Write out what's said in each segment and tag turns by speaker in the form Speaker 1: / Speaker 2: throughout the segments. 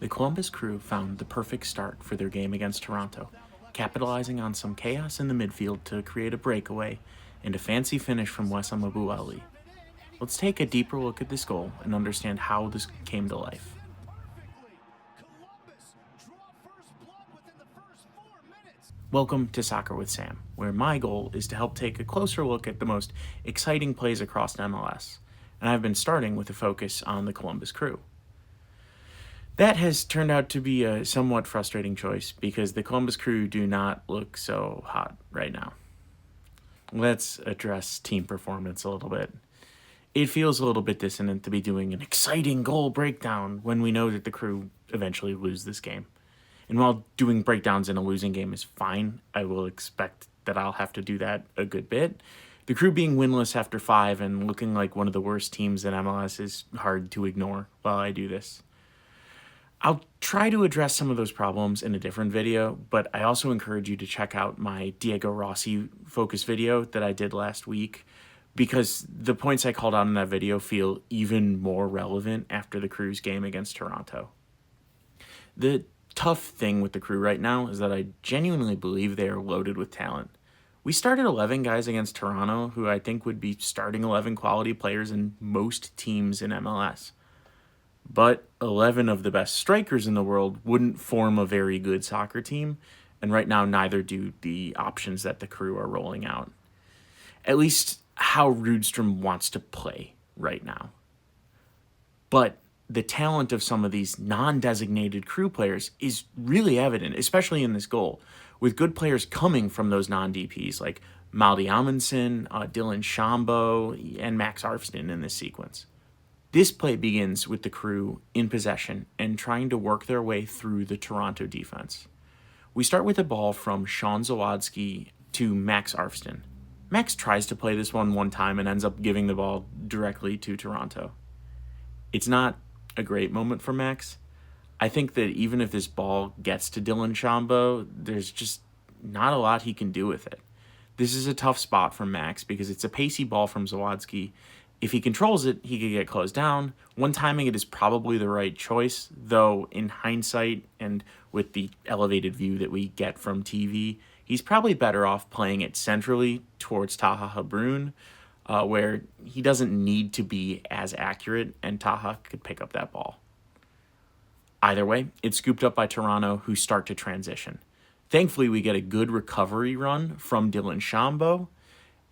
Speaker 1: The Columbus Crew found the perfect start for their game against Toronto, capitalizing on some chaos in the midfield to create a breakaway and a fancy finish from Wessam Abu Ali. Let's take a deeper look at this goal and understand how this came to life. Welcome to Soccer with Sam, where my goal is to help take a closer look at the most exciting plays across MLS, and I've been starting with a focus on the Columbus Crew. That has turned out to be a somewhat frustrating choice because the Columbus Crew do not look so hot right now. Let's address team performance a little bit. It feels a little bit dissonant to be doing an exciting goal breakdown when we know that the Crew eventually lose this game. And while doing breakdowns in a losing game is fine, I will expect that I'll have to do that a good bit. The Crew being winless after 5 and looking like one of the worst teams in MLS is hard to ignore while I do this. I'll try to address some of those problems in a different video, but I also encourage you to check out my Diego Rossi focus video that I did last week, because the points I called out in that video feel even more relevant after the Crew's game against Toronto. The tough thing with the Crew right now is that I genuinely believe they are loaded with talent. We started 11 guys against Toronto who I think would be starting 11 quality players in most teams in MLS. But 11 of the best strikers in the world wouldn't form a very good soccer team, and right now neither do the options that the Crew are rolling out. At least how Rudstrom wants to play right now. But the talent of some of these non-designated Crew players is really evident, especially in this goal, with good players coming from those non-DPs like Maldi Amundsen, Dylan Shambo, and Max Arfsten in this sequence. This play begins with the Crew in possession and trying to work their way through the Toronto defense. We start with a ball from Sean Zawadski to Max Arfsten. Max tries to play this one time and ends up giving the ball directly to Toronto. It's not a great moment for Max. I think that even if this ball gets to Dylan Shambo, there's just not a lot he can do with it. This is a tough spot for Max because it's a pacey ball from Zawadski. If he controls it, he could get closed down. One timing it is probably the right choice, though in hindsight and with the elevated view that we get from TV, he's probably better off playing it centrally towards Taha Habrun, where he doesn't need to be as accurate, and Taha could pick up that ball. Either way, it's scooped up by Toronto, who start to transition. Thankfully, we get a good recovery run from Dylan Shambo,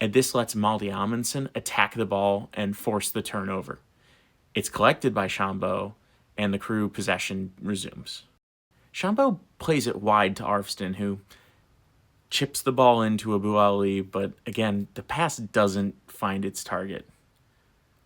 Speaker 1: and this lets Maldi Amundsen attack the ball and force the turnover. It's collected by Shambo, and the Crew possession resumes. Shambo plays it wide to Arfsten, who chips the ball into Abu Ali, but again, the pass doesn't find its target.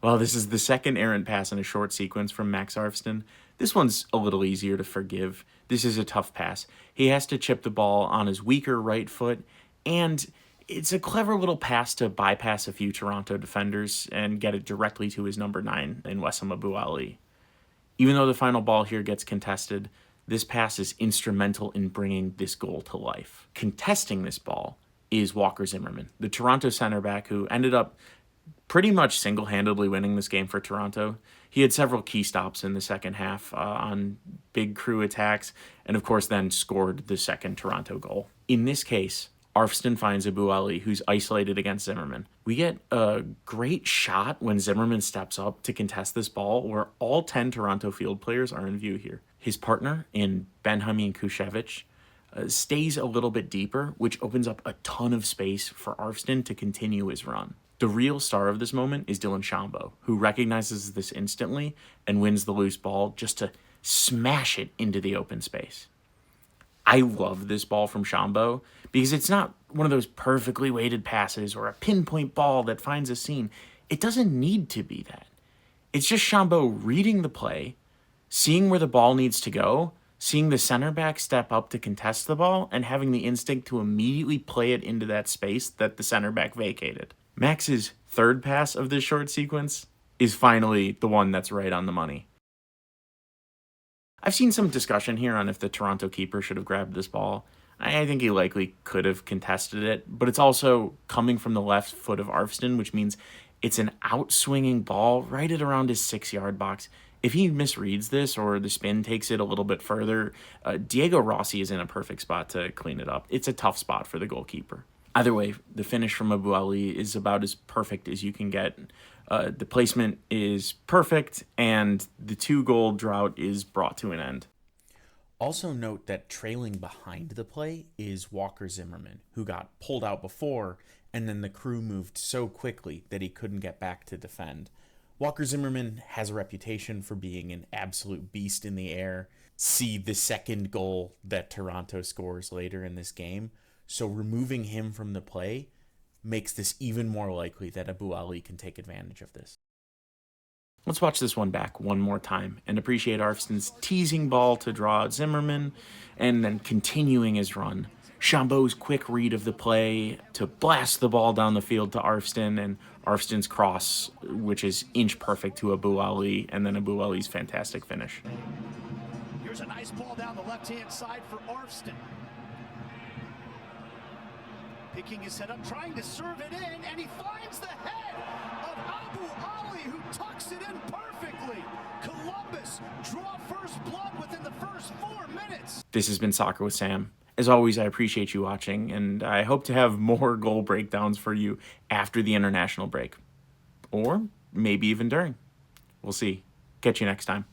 Speaker 1: While this is the second errant pass in a short sequence from Max Arfsten, this one's a little easier to forgive. This is a tough pass. He has to chip the ball on his weaker right foot, and it's a clever little pass to bypass a few Toronto defenders and get it directly to his number 9 in Wessam Abu Ali. Even though the final ball here gets contested, this pass is instrumental in bringing this goal to life. Contesting this ball is Walker Zimmerman, the Toronto center back who ended up pretty much single-handedly winning this game for Toronto. He had several key stops in the second half on big Crew attacks, and of course then scored the second Toronto goal. In this case, Arfsten finds Abu Ali, who's isolated against Zimmerman. We get a great shot when Zimmerman steps up to contest this ball, where all 10 Toronto field players are in view here. His partner in Benjamin Kushevich stays a little bit deeper, which opens up a ton of space for Arfsten to continue his run. The real star of this moment is Dylan Shambo, who recognizes this instantly and wins the loose ball just to smash it into the open space. I love this ball from Shambo because it's not one of those perfectly weighted passes or a pinpoint ball that finds a seam. It doesn't need to be that. It's just Shambo reading the play, seeing where the ball needs to go, seeing the center back step up to contest the ball, and having the instinct to immediately play it into that space that the center back vacated. Max's third pass of this short sequence is finally the one that's right on the money. I've seen some discussion here on if the Toronto keeper should have grabbed this ball. I think he likely could have contested it, but it's also coming from the left foot of Arfsten, which means it's an outswinging ball right at around his 6-yard box. If he misreads this or the spin takes it a little bit further, Diego Rossi is in a perfect spot to clean it up. It's a tough spot for the goalkeeper. Either way, the finish from Abu Ali is about as perfect as you can get. The placement is perfect, and the 2-goal drought is brought to an end. Also note that trailing behind the play is Walker Zimmerman, who got pulled out before, and then the crew moved so quickly that he couldn't get back to defend. Walker Zimmerman has a reputation for being an absolute beast in the air. See the second goal that Toronto scores later in this game. So removing him from the play makes this even more likely that Abu Ali can take advantage of this. Let's watch this one back one more time and appreciate Arfsten's teasing ball to draw out Zimmerman and then continuing his run. Chambeau's quick read of the play to blast the ball down the field to Arfsten, and Arfsten's cross, which is inch perfect to Abu Ali, and then Abu Ali's fantastic finish.
Speaker 2: Here's a nice ball down the left-hand side for Arfsten. Picking his head up, trying to serve it in, and he finds the head of Abu Ali, who tucks it in perfectly. Columbus draw first blood within the first 4 minutes.
Speaker 1: This has been Soccer with Sam. As always, I appreciate you watching, and I hope to have more goal breakdowns for you after the international break. Or maybe even during. We'll see. Catch you next time.